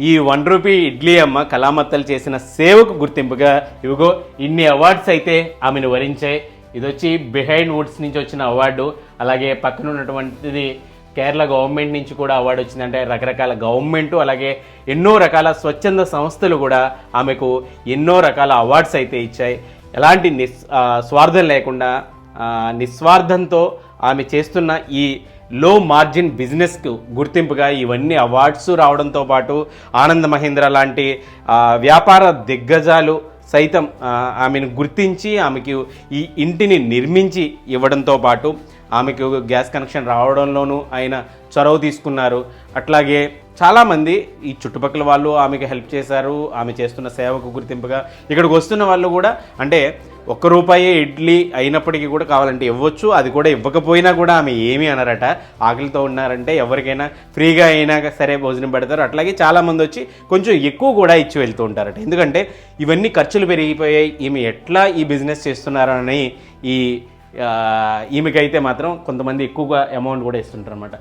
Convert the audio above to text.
ఈ ₹1 ఇడ్లీ అమ్మ కళామత్తలు చేసిన సేవకు గుర్తింపుగా ఇవిగో ఇన్ని అవార్డ్స్ అయితే ఆమెను వరించాయి. ఇది వచ్చి బిహైండ్ వుడ్స్ నుంచి వచ్చిన అవార్డు. అలాగే పక్కన ఉన్నటువంటిది కేరళ గవర్నమెంట్ నుంచి కూడా అవార్డు వచ్చింది. అంటే రకరకాల గవర్నమెంటు అలాగే ఎన్నో రకాల స్వచ్ఛంద సంస్థలు కూడా ఆమెకు ఎన్నో రకాల అవార్డ్స్ అయితే ఇచ్చాయి. ఎలాంటి స్వార్థం లేకుండా నిస్వార్థంతో ఆమె చేస్తున్న ఈ లో మార్జిన్ బిజినెస్కు గుర్తింపుగా ఇవన్నీ అవార్డ్స్ రావడంతో పాటు ఆనంద్ మహీంద్ర లాంటి వ్యాపార దిగ్గజాలు సైతం ఆమెను గుర్తించి ఆమెకు ఈ ఇంటిని నిర్మించి ఇవ్వడంతో పాటు ఆమెకు గ్యాస్ కనెక్షన్ రావడంలోనూ ఆయన చొరవ తీసుకున్నారు. అట్లాగే చాలామంది ఈ చుట్టుపక్కల వాళ్ళు ఆమెకు హెల్ప్ చేశారు. ఆమె చేస్తున్న సేవకు గుర్తింపుగా ఇక్కడికి వస్తున్న వాళ్ళు కూడా అంటే ₹1 ఇడ్లీ అయినప్పటికీ కూడా కావాలంటే ఇవ్వచ్చు, అది కూడా ఇవ్వకపోయినా కూడా ఆమె ఏమీ అనరట. ఆకలితో ఉన్నారంటే ఎవరికైనా ఫ్రీగా అయినా సరే భోజనం పెడతారు. అట్లాగే చాలామంది వచ్చి కొంచెం ఎక్కువ కూడా ఇచ్చి వెళ్తూ ఉంటారట. ఎందుకంటే ఇవన్నీ ఖర్చులు పెరిగిపోయాయి, ఈమె ఎట్లా ఈ బిజినెస్ చేస్తున్నారని ఈమెకైతే మాత్రం కొంతమంది ఎక్కువగా అమౌంట్ కూడా ఇస్తుంటారు అన్నమాట.